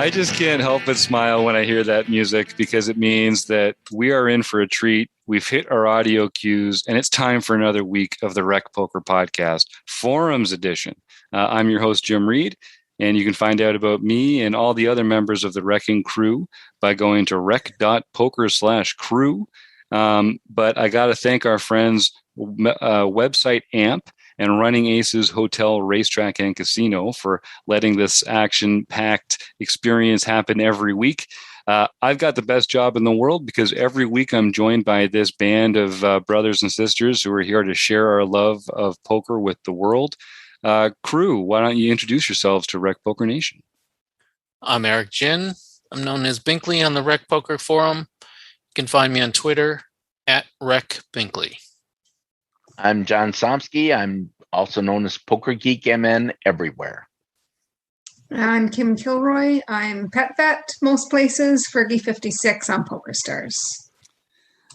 I just can't help but smile when I hear that music because it means that we are in for a treat. We've hit our audio cues, and it's time for another week of the Rec Poker Podcast, Forums Edition. I'm your host, Jim Reed, and you can find out about me and all the other members of the Wrecking Crew by going to rec.poker/crew. But I got to thank our friends, website AMP, and Running Aces Hotel, Racetrack, and Casino for letting this action-packed experience happen every week. I've got the best job in the world because every week I'm joined by this band of brothers and sisters who are here to share our love of poker with the world. Crew, why don't you introduce yourselves to Rec Poker Nation? I'm Eric Jin. I'm known as Binkley on the Rec Poker Forum. You can find me on Twitter at Rec Binkley. I'm John Somsky. I'm also known as Poker Geek MN everywhere. I'm Kim Kilroy. I'm Pet Vet most places, Fergie56 on PokerStars.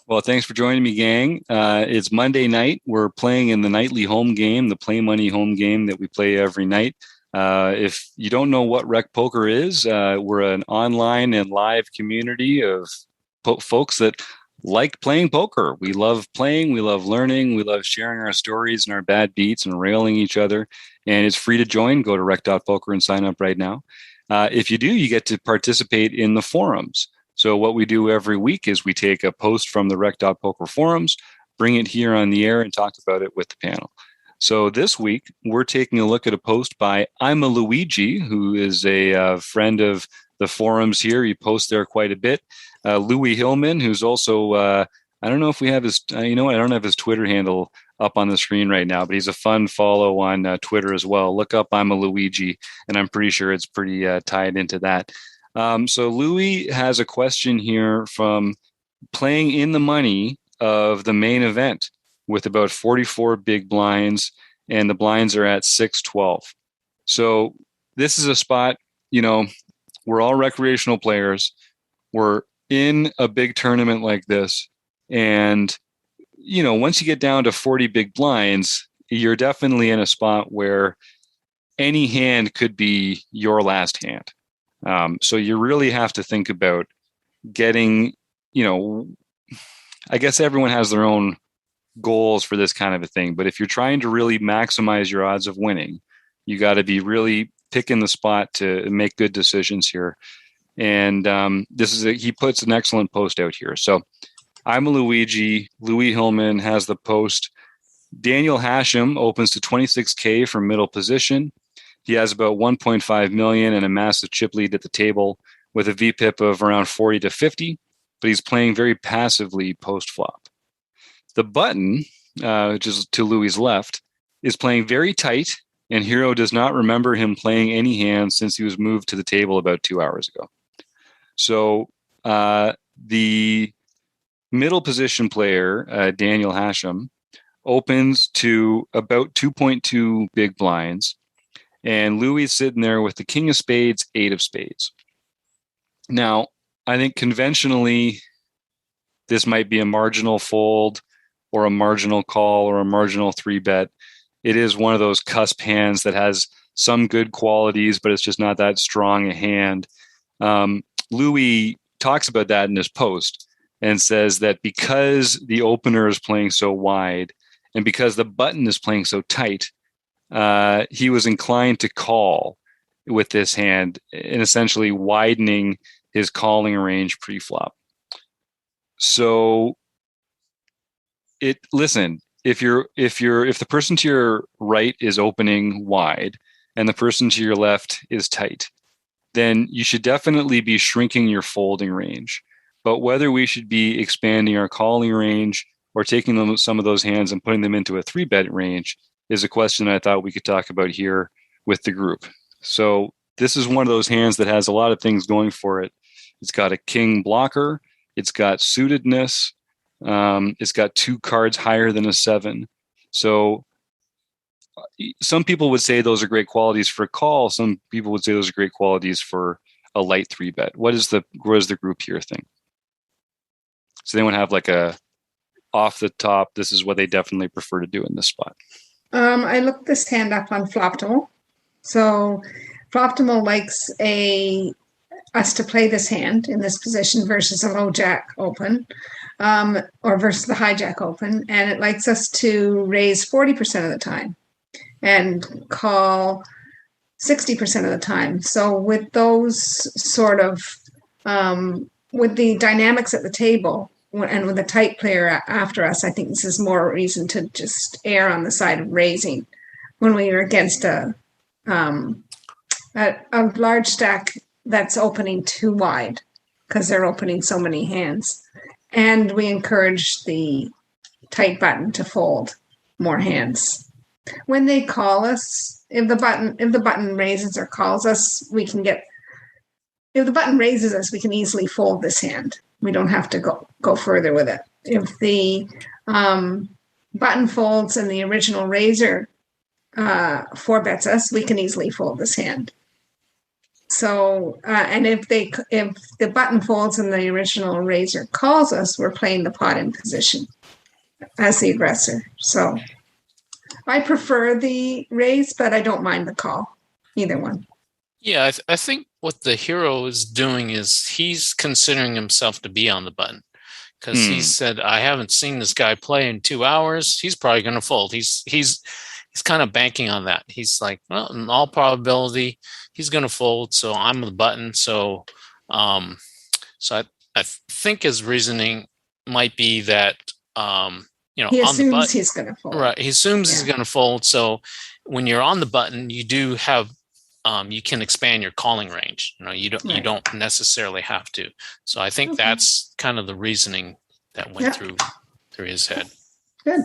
Well, thanks for joining me, gang. It's Monday night. We're playing in the nightly home game, the Play Money home game that we play every night. If you don't know what Rec Poker is, we're an online and live community of folks that like playing poker. We love playing, we love learning, we love sharing our stories and our bad beats and railing each other. And it's free to join. Go to rec.poker and sign up right now. If you do, you get to participate in the forums. So what we do every week is we take a post from the rec.poker forums, bring it here on the air and talk about it with the panel. So this week, we're taking a look at a post by I'm a Luigi, who is a friend of the forums here. He posts there quite a bit. Louie Hillman, who's also, I don't know if we have his, I don't have his Twitter handle up on the screen right now, but he's a fun follow on Twitter as well. Look up I'm a Luigi, and I'm pretty sure it's pretty tied into that. So Louie has a question here from playing in the money of the main event with about 44 big blinds, and the blinds are at 612. So this is a spot, we're all recreational players. We're in a big tournament like this. And, once you get down to 40 big blinds, you're definitely in a spot where any hand could be your last hand. So you really have to think about getting, I guess everyone has their own goals for this kind of a thing. But if you're trying to really maximize your odds of winning, you got to be really picking the spot to make good decisions here. And he puts an excellent post out here. So I'm a Luigi. Louie Hillman has the post. Daniel Hashem opens to 26K from middle position. He has about 1.5 million and a massive chip lead at the table with a VPIP of around 40 to 50, but he's playing very passively post-flop. The button, which is to Louie's left, is playing very tight, and Hero does not remember him playing any hands since he was moved to the table about 2 hours ago. So the middle position player, Daniel Hashem, opens to about 2.2 big blinds, and Louie is sitting there with the king of spades, 8 of spades. Now, I think conventionally, this might be a marginal fold or a marginal call or a marginal 3-bet. It is one of those cusp hands that has some good qualities, but it's just not that strong a hand. Louie talks about that in his post and says that because the opener is playing so wide and because the button is playing so tight, he was inclined to call with this hand and essentially widening his calling range pre-flop. So if the person to your right is opening wide and the person to your left is tight, then you should definitely be shrinking your folding range. But whether we should be expanding our calling range or taking some of those hands and putting them into a 3-bet range is a question I thought we could talk about here with the group. So this is one of those hands that has a lot of things going for it. It's got a king blocker. It's got suitedness. It's got 2 cards higher than a 7. So some people would say those are great qualities for a call. Some people would say those are great qualities for a light 3-bet. What does the group here think? Does anyone have like a off the top, this is what they definitely prefer to do in this spot? I looked this hand up on Floptimal. So Floptimal likes a us to play this hand in this position versus a low jack open, or versus the hijack open, and it likes us to raise 40% of the time and call 60% of the time. So with those sort of, with the dynamics at the table and with a tight player after us, I think this is more reason to just err on the side of raising when we are against a large stack that's opening too wide because they're opening so many hands. And we encourage the tight button to fold more hands. When they call us, if the button raises or calls us, if the button raises us, we can easily fold this hand. We don't have to go further with it. If the button folds and the original raiser 4-bets us, we can easily fold this hand. So, and if the button folds and the original raiser calls us, we're playing the pot in position as the aggressor. So I prefer the raise, but I don't mind the call, either one. Yeah, I think what the hero is doing is he's considering himself to be on the button because he said, I haven't seen this guy play in 2 hours. He's probably going to fold. He's kind of banking on that. He's like, well, in all probability, he's going to fold. So I'm the button. So I think his reasoning might be that, he on the button, he's going to fold. Right. He assumes he's going to fold. So when you're on the button, you do have, you can expand your calling range. You don't necessarily have to. So I think that's kind of the reasoning that went through his head. Good.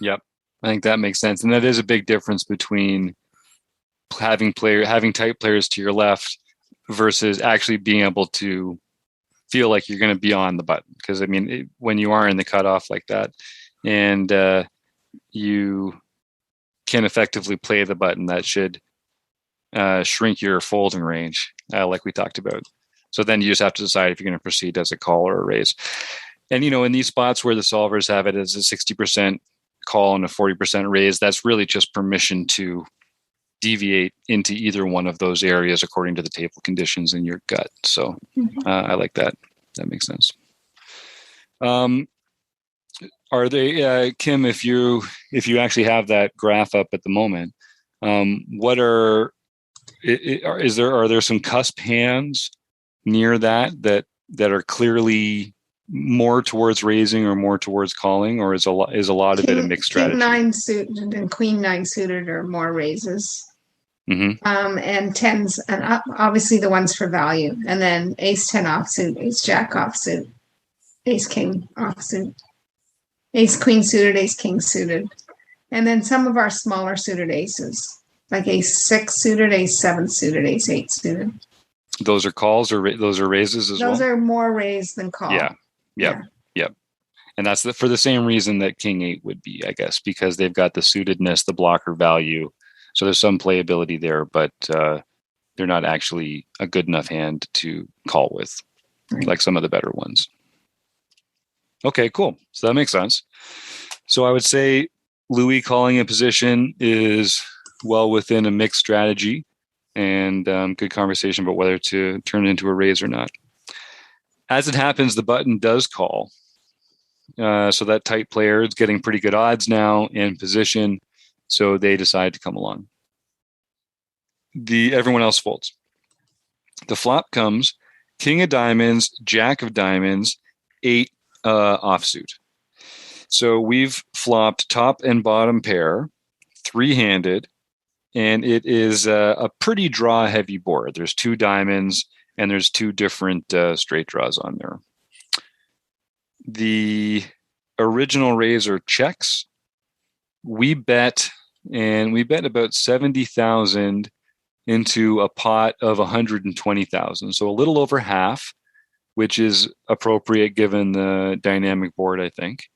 Yep. I think that makes sense. And that is a big difference between having tight players to your left versus actually being able to feel like you're going to be on the button. Because, when you are in the cutoff like that and you can effectively play the button, that should shrink your folding range, like we talked about. So then you just have to decide if you're going to proceed as a call or a raise. And, in these spots where the solvers have it as a 60% call and a 40% raise, that's really just permission to deviate into either one of those areas according to the table conditions in your gut. So I like that. That makes sense. Are they, Kim, if you actually have that graph up at the moment, are there some cusp hands near that are clearly more towards raising or more towards calling, or is a lot of it a mixed strategy? King 9 suited and Queen 9 suited are more raises. And 10s, and obviously the ones for value, and then Ace 10 offsuit, Ace Jack offsuit, Ace King offsuit, Ace Queen suited, Ace King suited, and then some of our smaller suited aces, like Ace 6 suited, Ace 7 suited, Ace 8 suited. Those are calls, or those are raises as well? Those are more raised than call. Yeah. Yep. And that's for the same reason that King 8 would be, I guess, because they've got the suitedness, the blocker value. So there's some playability there, but they're not actually a good enough hand to call with, like some of the better ones. Okay, cool. So that makes sense. So I would say Louie calling in position is well within a mixed strategy and good conversation about whether to turn it into a raise or not. As it happens, the button does call. So that tight player is getting pretty good odds now in position. So they decide to come along. Everyone else folds. The flop comes King of Diamonds, Jack of Diamonds, 8 offsuit. So we've flopped top and bottom pair, 3-handed, and it is a pretty draw-heavy board. There's 2 diamonds, and there's 2 different straight draws on there. The original raiser checks. We bet about 70,000 into a pot of 120,000. So a little over half, which is appropriate given the dynamic board, I think.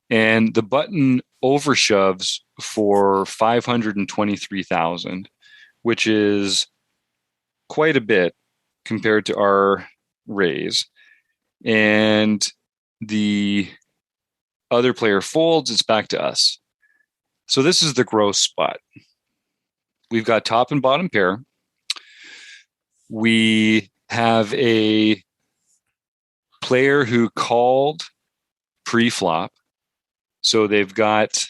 And the button overshoves for 523,000, which is quite a bit compared to our raise. And the other player folds, it's back to us. So this is the gross spot. We've got top and bottom pair. We have a player who called pre-flop. So they've got,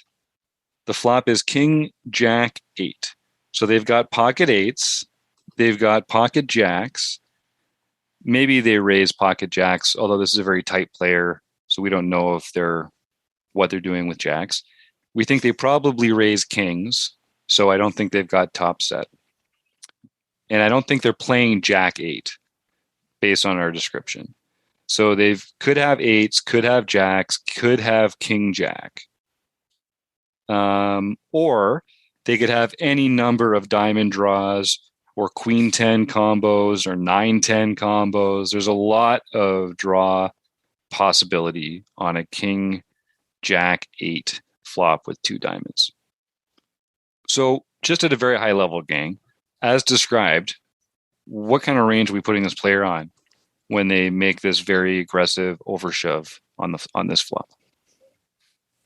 the flop is King, Jack, 8. So they've got pocket 8s. They've got pocket Jacks. Maybe they raise pocket Jacks, although this is a very tight player. So we don't know if what they're doing with Jacks. We think they probably raise Kings. So I don't think they've got top set. And I don't think they're playing Jack 8 based on our description. So they could have 8s, could have Jacks, could have King Jack. Or they could have any number of diamond draws or Queen 10 combos or 9-10 combos. There's a lot of draw possibility on a King Jack 8 flop with 2 diamonds. So just at a very high level, gang, as described, what kind of range are we putting this player on when they make this very aggressive overshove on this flop?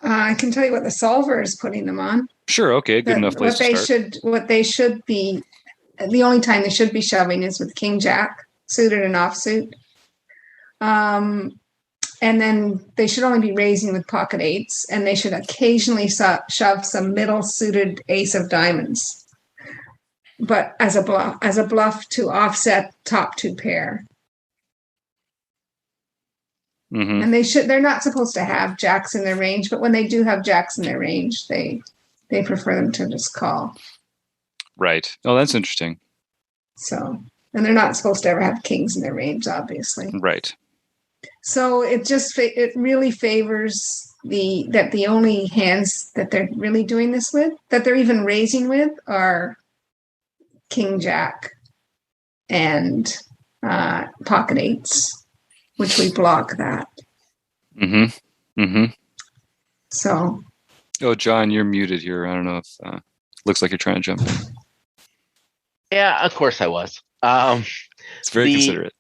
I can tell you what the solver is putting them on. Sure, okay, good enough place to start. What they should be, the only time they should be shoving is with King Jack, suited and offsuit. And then they should only be raising with pocket 8s, and they should occasionally shove some middle suited ace of diamonds, but as a bluff to offset top 2 pair. Mm-hmm. And they're not supposed to have Jacks in their range, but when they do have Jacks in their range, they prefer them to just call. Right. Oh, that's interesting. So, and they're not supposed to ever have Kings in their range, obviously. Right. So it really favors that the only hands that they're really doing this with, that they're even raising with, are King Jack and pocket 8s, which we block that. Mm-hmm. Mm-hmm. So. Oh, John, you're muted here. I don't know if looks like you're trying to jump in. Yeah, of course I was. It's very considerate.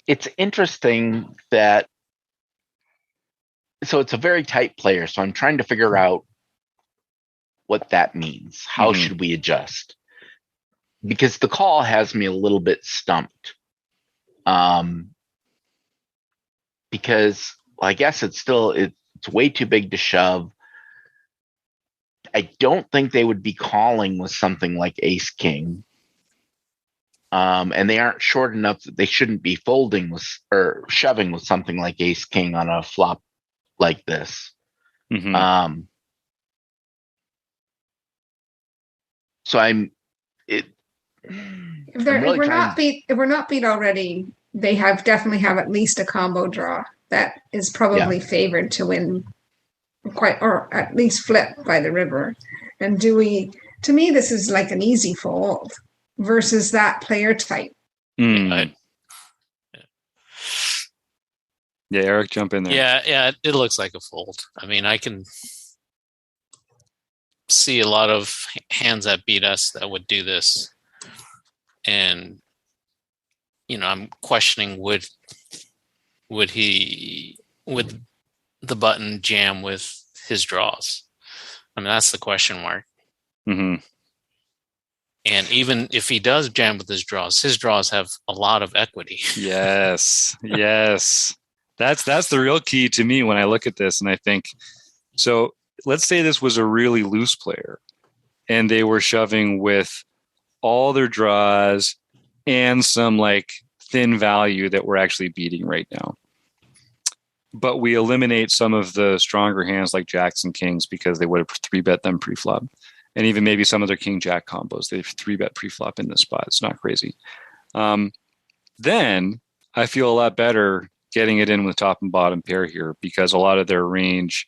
It's interesting that, so it's a very tight player. So I'm trying to figure out what that means. How should we adjust? Because the call has me a little bit stumped. Because I guess it's way too big to shove. I don't think they would be calling with something like Ace King. And they aren't short enough that they shouldn't be folding or shoving with something like Ace King on a flop like this. Mm-hmm. So if we're not beat already, they definitely have at least a combo draw that is probably favored to win or at least flip by the river. And to me, this is like an easy fold versus that player type. Mm. Yeah, Eric, jump in there. Yeah, it looks like a fold. I mean, I can see a lot of hands that beat us that would do this. And, I'm questioning would the button jam with his draws? I mean, that's the question mark. Mm-hmm. And even if he does jam with his draws have a lot of equity. Yes. That's the real key to me when I look at this. And I think, so let's say this was a really loose player and they were shoving with all their draws and some like thin value that we're actually beating right now. But we eliminate some of the stronger hands like Jacks and Kings because they would have 3-bet them pre-flop. And even maybe some of their King Jack combos, they've 3-bet pre-flop in this spot. It's not crazy. Then I feel a lot better getting it in with top and bottom pair here because a lot of their range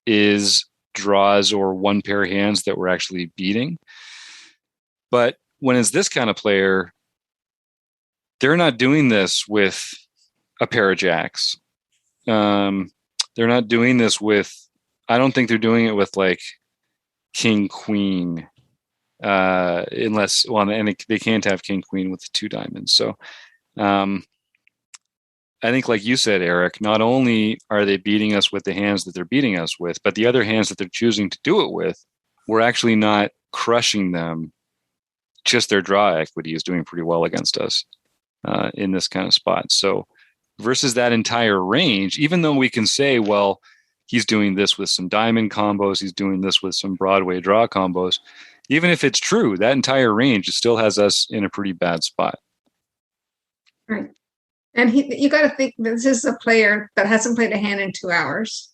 is draws or one pair hands that we're actually beating. But when it's this kind of player, they're not doing this with a pair of Jacks. They're not doing this with, I don't think they're doing it with like King Queen, unless, well, and they can't have King Queen with 2 diamonds. So I think, like you said, Eric, not only are they beating us with the hands that they're beating us with, but the other hands that they're choosing to do it with, we're actually not crushing them just their draw equity is doing pretty well against us in this kind of spot. So versus that entire range, even though we can say, well, he's doing this with some diamond combos, he's doing this with some Broadway draw combos. Even if it's true, that entire range still has us in a pretty bad spot. Right. And you got to think this is a player that hasn't played a hand in 2 hours.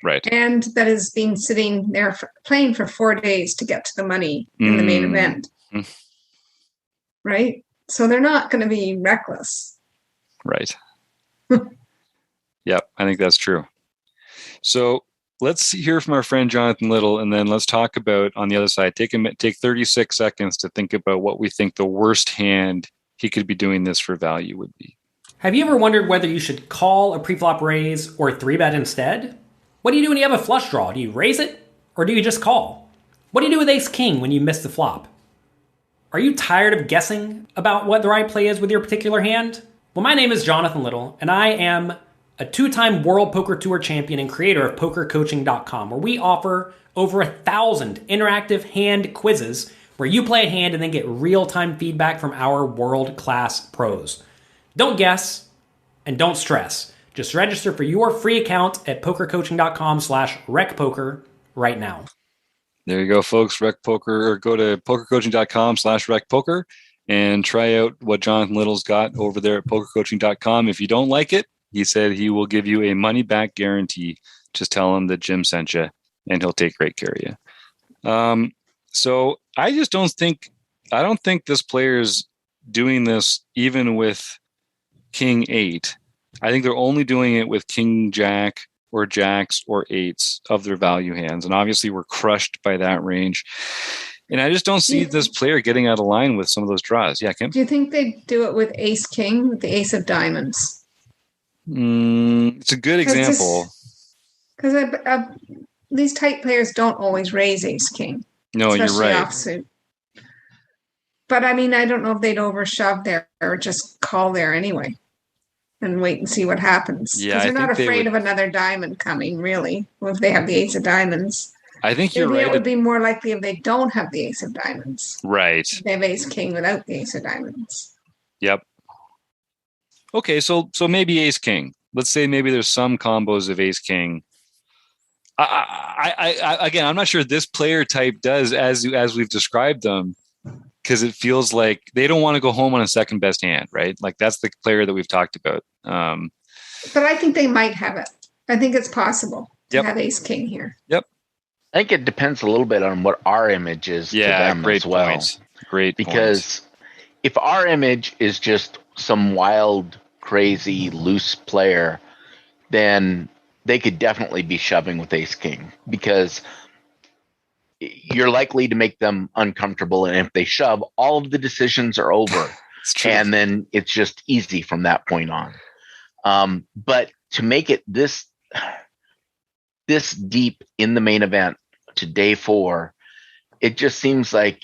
Right. And that has been sitting there playing for 4 days to get to the money in the main event. Right? So they're not going to be reckless. Right. Yep, I think that's true. So let's hear from our friend Jonathan Little, and then let's talk about on the other side. Take 36 seconds to think about what we think the worst hand he could be doing this for value would be. Have you ever wondered whether you should call a preflop raise or 3-bet instead? What do you do when you have a flush draw? Do you raise it or do you just call? What do you do with ace-king when you miss the flop? Are you tired of guessing about what the right play is with your particular hand? Well, my name is Jonathan Little, and I am a 2-time World Poker Tour champion and creator of PokerCoaching.com, where we offer over 1,000 interactive hand quizzes where you play a hand and then get real-time feedback from our world-class pros. Don't guess and don't stress. Just register for your free account at PokerCoaching.com/RecPoker right now. There you go, folks. Rec Poker, or go to PokerCoaching.com/RecPoker and try out what Jonathan Little's got over there at PokerCoaching.com. If you don't like it, he said he will give you a money-back guarantee. Just tell him that Jim sent you, and he'll take great care of you. So I just don't think this player is doing this even with King 8. I think they're only doing it with King Jack or Jacks or 8s of their value hands. And obviously we're crushed by that range. And I just don't see this player getting out of line with some of those draws. Yeah, Kim? Do you think they do it with ace-king, with the ace of diamonds? It's a good example. Because these type players don't always raise ace-king. No, you're right. Offsuit. But I mean, I don't know if they'd overshove there or just call there anyway and wait and see what happens. Yeah, they're not afraid of another diamond coming, really, if they have the ace of diamonds. I think you're right. It would be more likely if they don't have the ace of diamonds. Right. They have ace-king without the ace of diamonds. Yep. Okay, so maybe ace-king. Let's say maybe there's some combos of ace-king. I again, I'm not sure this player type does as we've described them, because it feels like they don't want to go home on a second best hand, right? Like that's the player that we've talked about. But I think they might have it. I think it's possible to have ace-king here. Yep. I think it depends a little bit on what our image is to them great as well. Points. Great because if our image is just some wild, crazy, loose player, then they could definitely be shoving with ace-king because you're likely to make them uncomfortable. And if they shove, all of the decisions are over. And then it's just easy from that point on. But to make it this deep in the main event to day 4, it just seems like,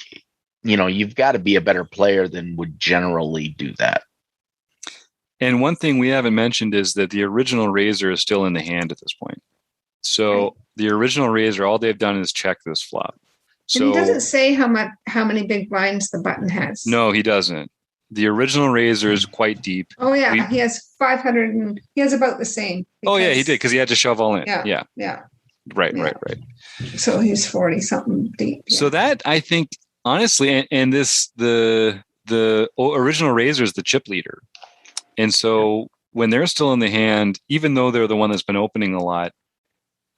you've got to be a better player than would generally do that. And one thing we haven't mentioned is that the original raiser is still in the hand at this point. So the original raiser, all they've done is check this flop. So and he doesn't say how many big blinds the button has. No, he doesn't. The original raiser is quite deep. Oh yeah, he has 500 and he has about the same. Oh yeah, he did because he had to shove all in. Yeah. Right. So he's 40 something deep. Yeah. So that I think honestly, and the original raiser is the chip leader, and so when they're still in the hand, even though they're the one that's been opening a lot,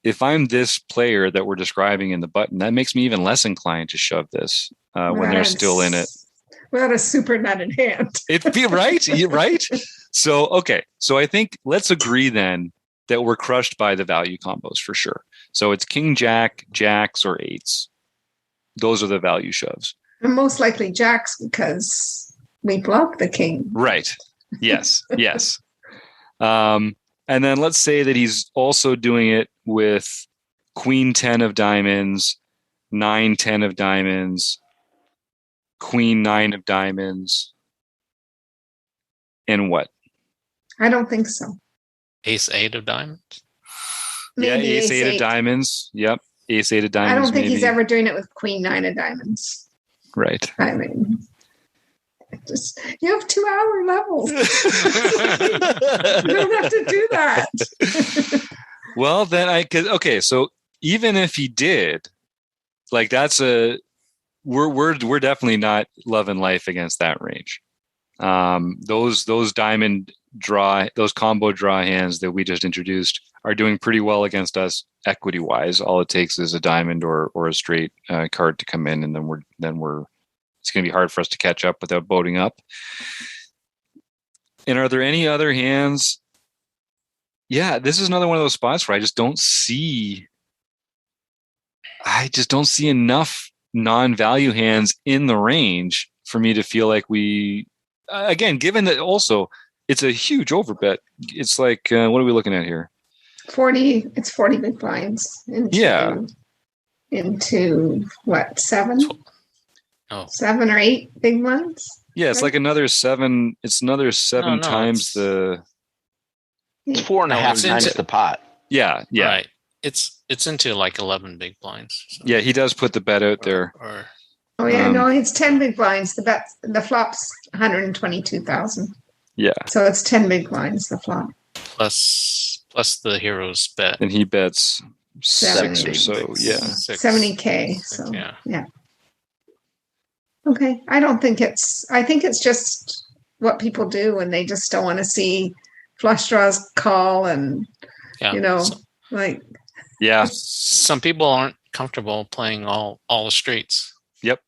if I'm this player that we're describing in the button, that makes me even less inclined to shove this when they're still in it. Without a super nutted hand. It'd be right. Right. So, okay. So I think let's agree then that we're crushed by the value combos for sure. So it's King, Jack, Jacks, or 8s. Those are the value shoves. And most likely Jacks because we block the king. Right. Yes. Yes. And then let's say that he's also doing it with Queen 10 of diamonds, 9, 10 of diamonds, Queen 9 of diamonds, and what? I don't think so. Ace 8 of diamonds? Maybe ace 8 of diamonds. Yep. Ace 8 of diamonds. I don't think he's ever doing it with Queen 9 of diamonds. Right. I mean, Just, you have 2-hour levels. You don't have to do that. Well, then okay. So even if he did, like we're definitely not loving life against that range. Those diamond draw, those combo draw hands that we just introduced are doing pretty well against us equity wise. All it takes is a diamond or a straight card to come in, and then it's going to be hard for us to catch up without boating up. And are there any other hands? Yeah, this is another one of those spots where I just don't see enough non-value hands in the range for me to feel like we, again, given that also it's a huge overbet. It's like, what are we looking at here? 40 big blinds into what, 7? Oh. 7 or 8 big ones? Yeah, it's like another 7. It's another 7 times the. It's 4.5 times the pot. Yeah. Right. It's into like 11 big blinds. So. Yeah, he does put the bet out there. No, it's 10 big blinds. The flop's 122,000. Yeah. So it's 10 big blinds, the flop. Plus the hero's bet. And he bets 6 or so. Yeah. 70K. So yeah. Okay. I think it's just what people do when they just don't want to see flush draws call and yeah. Some people aren't comfortable playing all the straights. Yep.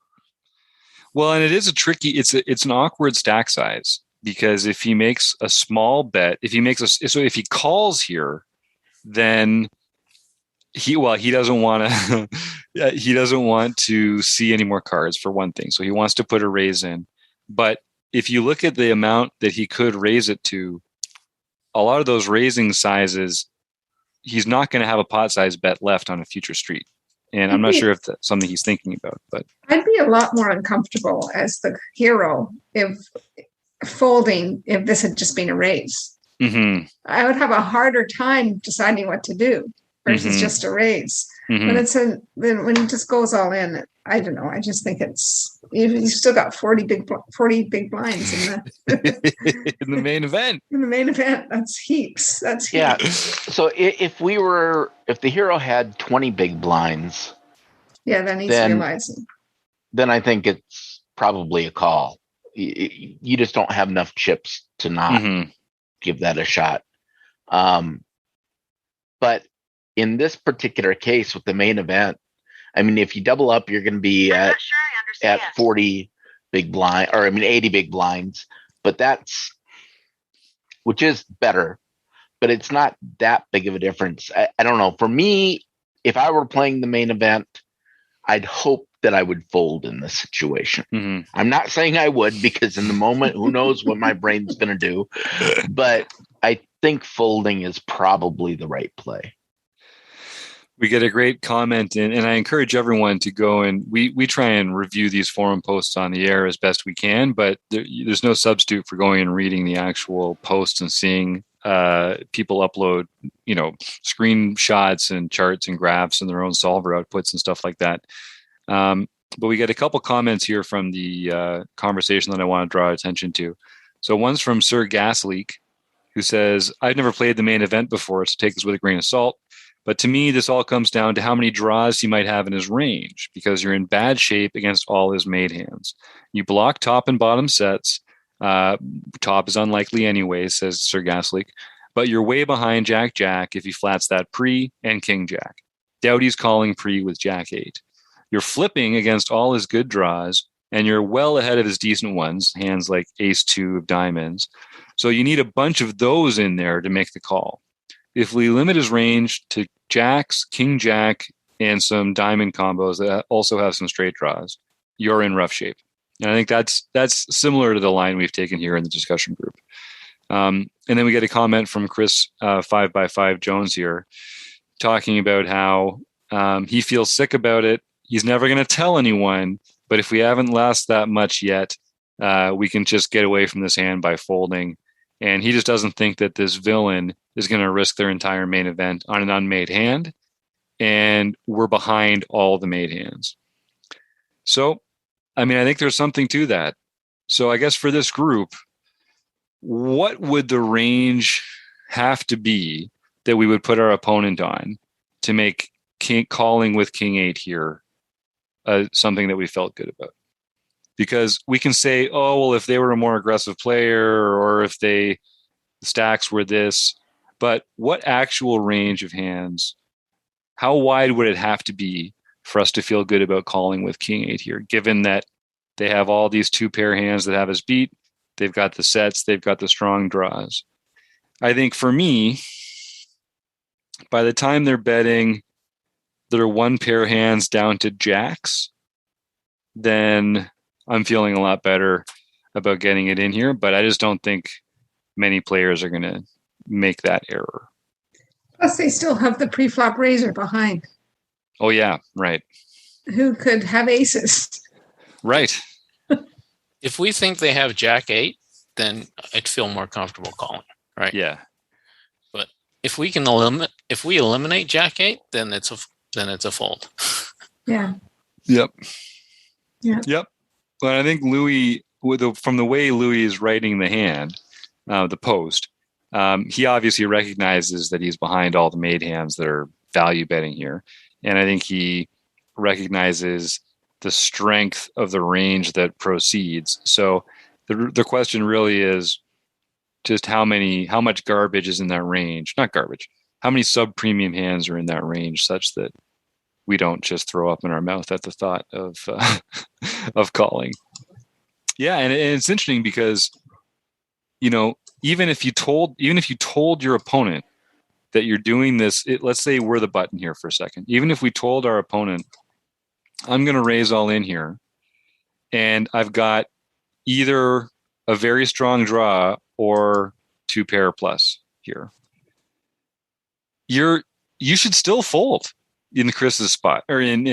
Well, and it is it's an awkward stack size, because if he makes a small bet, if he calls here, then he doesn't want to see any more cards, for one thing. So he wants to put a raise in. But if you look at the amount that he could raise it to, a lot of those raising sizes, he's not going to have a pot size bet left on a future street. And I'm not sure if that's something he's thinking about, but I'd be a lot more uncomfortable as the hero if this had just been a raise. Mm-hmm. I would have a harder time deciding what to do versus just a raise. Mm-hmm. When it just goes all in, I don't know. I just think you've still got 40 big blinds in in the main event. In the main event, that's heaps. That's heaps. Yeah. So if the hero had 20 big blinds, then he's realizing. Then I think it's probably a call. You just don't have enough chips to not give that a shot. But in this particular case with the main event, I mean, if you double up, you're going to be at 40 big blind, 80 big blinds, but which is better, but it's not that big of a difference. I don't know. For me, if I were playing the main event, I'd hope that I would fold in this situation. Mm-hmm. I'm not saying I would, because in the moment, who knows what my brain's going to do, but I think folding is probably the right play. We get a great comment in, and I encourage everyone to go and we try and review these forum posts on the air as best we can, but there's no substitute for going and reading the actual posts and seeing people upload, screenshots and charts and graphs and their own solver outputs and stuff like that. But we get a couple comments here from the conversation that I want to draw attention to. So one's from Sir Gasleak, who says, I've never played the main event before, so take this with a grain of salt. But to me, this all comes down to how many draws he might have in his range, because you're in bad shape against all his made hands. You block top and bottom sets. Top is unlikely anyway, says Sir Gasleak, but you're way behind Jack-Jack if he flats that pre and King-Jack. Doughty's calling pre with Jack-8. You're flipping against all his good draws, and you're well ahead of his decent ones, hands like Ace-2 of diamonds. So you need a bunch of those in there to make the call. If we limit his range to jacks, king jack, and some diamond combos that also have some straight draws, you're in rough shape. And I think that's similar to the line we've taken here in the discussion group. And then we get a comment from Chris 5x5 Jones here, talking about how he feels sick about it. He's never going to tell anyone, but if we haven't lost that much yet, we can just get away from this hand by folding. And he just doesn't think that this villain is going to risk their entire main event on an unmade hand. And we're behind all the made hands. So, I mean, I think there's something to that. So I guess for this group, what would the range have to be that we would put our opponent on to make calling with king 8 here something that we felt good about? Because we can say, oh, well, if they were a more aggressive player or if the stacks were this, but what actual range of hands, how wide would it have to be for us to feel good about calling with king 8 here, given that they have all these 2-pair hands that have us beat? They've got the sets. They've got the strong draws. I think for me, by the time they're betting their 1-pair hands down to jacks, then I'm feeling a lot better about getting it in here. But I just don't think many players are going to make that error. Plus, they still have the pre-flop raiser behind. Oh, yeah, right. Who could have aces? Right. If we think they have jack 8, then I'd feel more comfortable calling, right? Yeah. But if we eliminate jack 8, then it's a fold. Yeah. Yep. Yeah. Yep. But I think Louie, from the way Louie is writing the hand, the post, he obviously recognizes that he's behind all the made hands that are value betting here. And I think he recognizes the strength of the range that proceeds. So the question really is just how much garbage is in that range? Not garbage. How many sub-premium hands are in that range such that we don't just throw up in our mouth at the thought of of calling? Yeah, and it's interesting because, even if you told your opponent that you're doing this, let's say we're the button here for a second. Even if we told our opponent, I'm going to raise all in here, and I've got either a very strong draw or 2-pair plus here, you should still fold in Chris's spot or in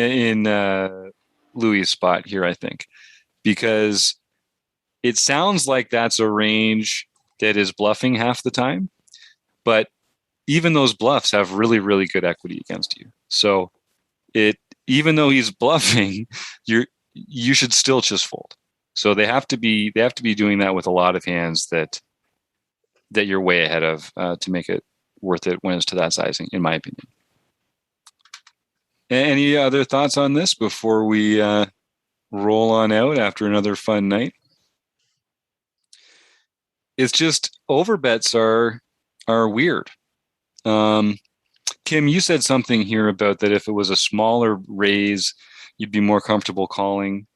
Louie's spot here, I think, because it sounds like that's a range that is bluffing half the time, but even those bluffs have really, really good equity against you. So even though he's bluffing, you should still just fold. So they have to be doing that with a lot of hands that you're way ahead of to make it worth it when it's to that sizing, in my opinion. Any other thoughts on this before we roll on out after another fun night? It's just overbets are weird. Kim, you said something here about that if it was a smaller raise, you'd be more comfortable calling.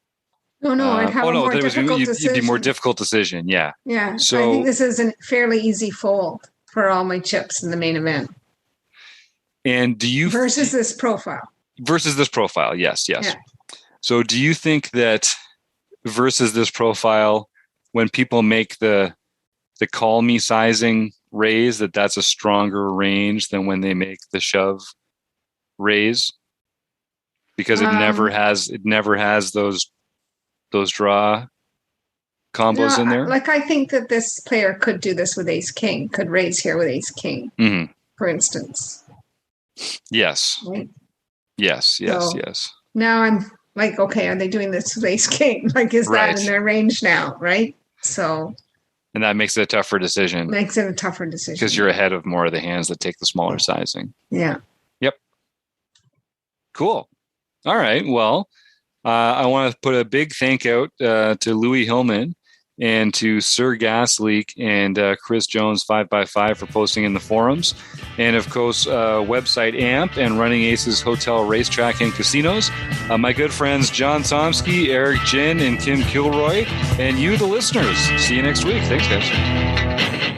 No, I'd have a more difficult decision. It'd be more difficult decision, yeah. Yeah, so I think this is a fairly easy fold for all my chips in the main event. And do you versus this profile? Versus this profile, yes. Yeah. So do you think that versus this profile, when people make the call me sizing raise, that's a stronger range than when they make the shove raise? Because it never has those draw combos in there. Like, I think that this player could do this with ace king, could raise here with ace king, for instance. Yes. Right? Yes. Now I'm like, okay, are they doing this with ace king? Like, is that in their range now? Right. So. And that makes it a tougher decision. Because you're ahead of more of the hands that take the smaller sizing. Yeah. Yep. Cool. All right. Well, I want to put a big thank out to Louie Hillman and to Sir Gasleak and Chris Jones 5x5 for posting in the forums. And of course, website AMP and Running Aces Hotel, Racetrack, and Casinos. My good friends John Somsky, Eric Jin, and Kim Kilroy, and you, the listeners. See you next week. Thanks, guys.